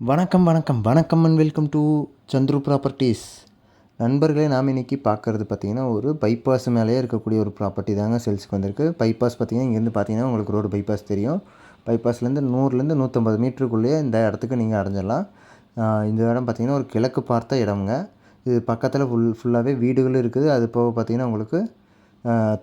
வணக்கம் வணக்கம் வணக்கம் and welcome to Chandru properties. நண்பர்களே, நாம் இன்றைக்கி பார்க்குறது பார்த்திங்கன்னா ஒரு பைபாஸ் மேலேயே இருக்கக்கூடிய ஒரு ப்ராப்பர்ட்டி தாங்க சேல்ஸுக்கு வந்திருக்கு. பைபாஸ் பார்த்திங்கன்னா இங்கேருந்து பார்த்திங்கன்னா உங்களுக்கு ரோடு பைபாஸ் தெரியும். பைபாஸ்லேருந்து 100லேருந்து 150 மீட்டருக்குள்ளேயே இந்த இடத்துக்கு நீங்கள் அடைஞ்சிடலாம். இந்த இடம் பார்த்திங்கன்னா ஒரு கிழக்கு பார்த்த இடமுங்க. இது பக்கத்தில் ஃபுல்லாகவே வீடுகளும் இருக்குது. அது போக பார்த்திங்கன்னா உங்களுக்கு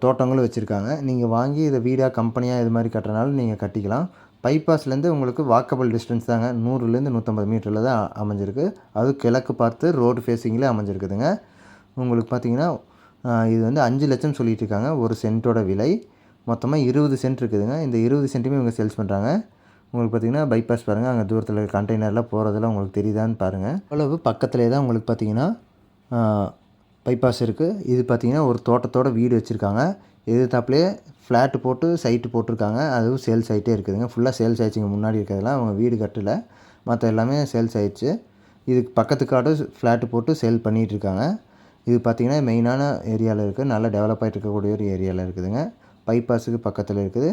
தோட்டங்களும் வச்சுருக்காங்க. நீங்கள் வாங்கி இதை வீடாக கம்பெனியாக இது மாதிரி கட்டுறனால நீங்கள் கட்டிக்கலாம். பைபாஸ்லேருந்து உங்களுக்கு வாக்கபிள் டிஸ்டன்ஸ் தாங்க. 100லேருந்து 150 மீட்டரில் தான் அமைஞ்சிருக்கு. அதுவும் கிழக்கு பார்த்து ரோடு ஃபேஸிங்கில் அமைஞ்சிருக்குதுங்க. உங்களுக்கு பார்த்திங்கன்னா இது வந்து 5 லட்சம் சொல்லிகிட்டு இருக்காங்க ஒரு சென்ட்டோட விலை. மொத்தமாக 20 சென்ட் இருக்குதுங்க. இந்த 20 சென்ட்டுமே இவங்க சேல்ஸ் பண்ணுறாங்க. உங்களுக்கு பார்த்திங்கன்னா பைபாஸ் பாருங்கள், அங்கே தூரத்தில் கண்டெய்னர்லாம் போகிறதெல்லாம் உங்களுக்கு தெரியுதான்னு பாருங்கள். அவ்வளவு பக்கத்துலேயே தான் உங்களுக்கு பார்த்திங்கன்னா பைபாஸ் இருக்குது. இது பார்த்திங்கன்னா ஒரு தோட்டத்தோட வீடு வச்சுருக்காங்க. எதிர்த்தாப்புலேயே ஃப்ளாட்டு போட்டு சைட்டு போட்டிருக்காங்க. அதுவும் சேல்ஸ் ஆகிட்டே இருக்குதுங்க. ஃபுல்லாக சேல்ஸ் ஆகிடுச்சிங்க. முன்னாடி இருக்கிறதெல்லாம் அவங்க வீடு கட்டலை, மற்ற எல்லாமே சேல்ஸ் ஆகிடுச்சு. இதுக்கு பக்கத்து காடு ஃப்ளாட்டு போட்டு சேல் பண்ணிகிட்ருக்காங்க. இது பார்த்திங்கன்னா மெயினான ஏரியாவில் இருக்குது. நல்லா டெவலப் ஆகிட்டு இருக்கக்கூடிய ஒரு ஏரியாவில் இருக்குதுங்க. பைபாஸுக்கு பக்கத்தில் இருக்குது.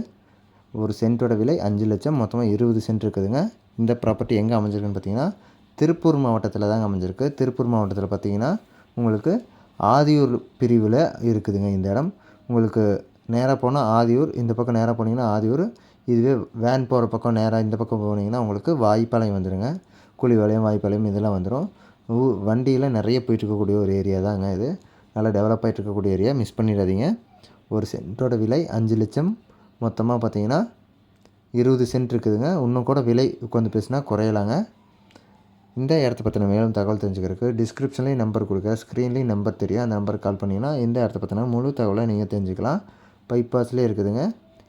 ஒரு சென்ட்டோட விலை 5 லட்சம். மொத்தமாக 20 சென்ட் இருக்குதுங்க. இந்த ப்ராப்பர்ட்டி எங்கே அமைஞ்சிருக்குன்னு பார்த்திங்கன்னா திருப்பூர் மாவட்டத்தில் தாங்க அமைஞ்சிருக்கு. திருப்பூர் மாவட்டத்தில் பார்த்திங்கன்னா உங்களுக்கு ஆதியூர் பிரிவில் இருக்குதுங்க இந்த இடம். உங்களுக்கு நேராக போனால் ஆதியூர், இந்த பக்கம் நேராக போனீங்கன்னா ஆதியூர். இதுவே வேன் போகிற பக்கம் நேராக இந்த பக்கம் போனீங்கன்னா உங்களுக்கு வாய்ப்பாளையம் வந்துடுங்க. கூலிபாளையம், வாய்ப்பாளையம் இதெல்லாம் வந்துடும். வண்டியில் நிறைய போயிட்டுருக்கக்கூடிய ஒரு ஏரியா தாங்க இது. நல்லா டெவலப் ஆகிட்டு இருக்கக்கூடிய ஏரியா, மிஸ் பண்ணிடாதீங்க. ஒரு சென்ட்டோட விலை 5 லட்சம். மொத்தமாக பார்த்தீங்கன்னா 20 சென்ட் இருக்குதுங்க. இன்னும் கூட விலை உட்காந்து பேசினா குறையலாங்க. இந்த இடத்த பற்றின மேலும் தகவல் தெரிஞ்சுக்கிறதுக்கு டிஸ்கிரிப்ஷன்லேயும் நம்பர் கொடுக்குறேன், ஸ்க்ரீன்லேயும் நம்பர் தெரியும். அந்த நம்பருக்கு கால் பண்ணிங்கன்னா இந்த இடத்த பற்றின முழு தகவலை நீங்கள் தெரிஞ்சுக்கலாம். பைபாஸ்லேயே இருக்குதுங்க,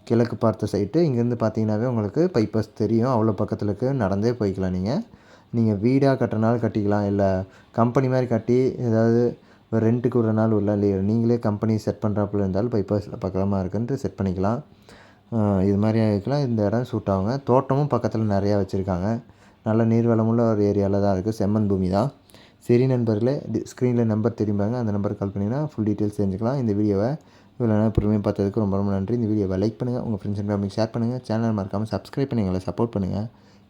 கிழக்கு பார்த்த சைட்டு. இங்கேருந்து பார்த்தீங்கன்னாவே உங்களுக்கு பைபாஸ் தெரியும். அவ்வளோ பக்கத்தில் இருக்குது, நடந்தே போய்க்கலாம். நீங்கள் வீடாக கட்டுறனாலும் கட்டிக்கலாம், இல்லை கம்பெனி மாதிரி கட்டி ஏதாவது ஒரு ரெண்ட்டுக்கு ஒரு நாள் உள்ள இல்லை நீங்களே கம்பெனி செட் பண்ணுறாப்புல இருந்தாலும் பைபாஸில் பக்கமாக இருக்குன்ட்டு செட் பண்ணிக்கலாம். இது மாதிரி இருக்கலாம். இந்த இடம் சூட் ஆகுங்க. தோட்டமும் பக்கத்தில் நிறையா வச்சுருக்காங்க. நல்ல நீர்வளமுள்ள ஒரு ஏரியாவில் தான் இருக்குது. செம்மண் பூமி தான். சரி நண்பர்களே, ஸ்க்ரீனில் நம்பர் தெரியும்பாங்க, அந்த நம்பருக்கு கால் பண்ணிங்கன்னா ஃபுல் டீட்டெயில்ஸ் தெரிஞ்சுக்கலாம். இந்த வீடியோவை இவ்வளோ நேரம் பொறுமையாக பார்த்ததுக்கு ரொம்ப ரொம்ப நன்றி. இந்த வீடியோவை லைக் பண்ணுங்கள், உங்கள் ஃப்ரெண்ட்ஸ் அண்ட் ஃபேமிலிக்கு ஷேர் பண்ணுங்கள். சேனல் மறக்காமல் சப்ஸ்கிரைப் பண்ணி எங்களை சப்போர்ட் பண்ணுங்கள்.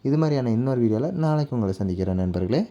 இது மாதிரியான இன்னொரு வீடியோவில் நாளைக்கு உங்களை சந்திக்கிறேன் நண்பர்களே.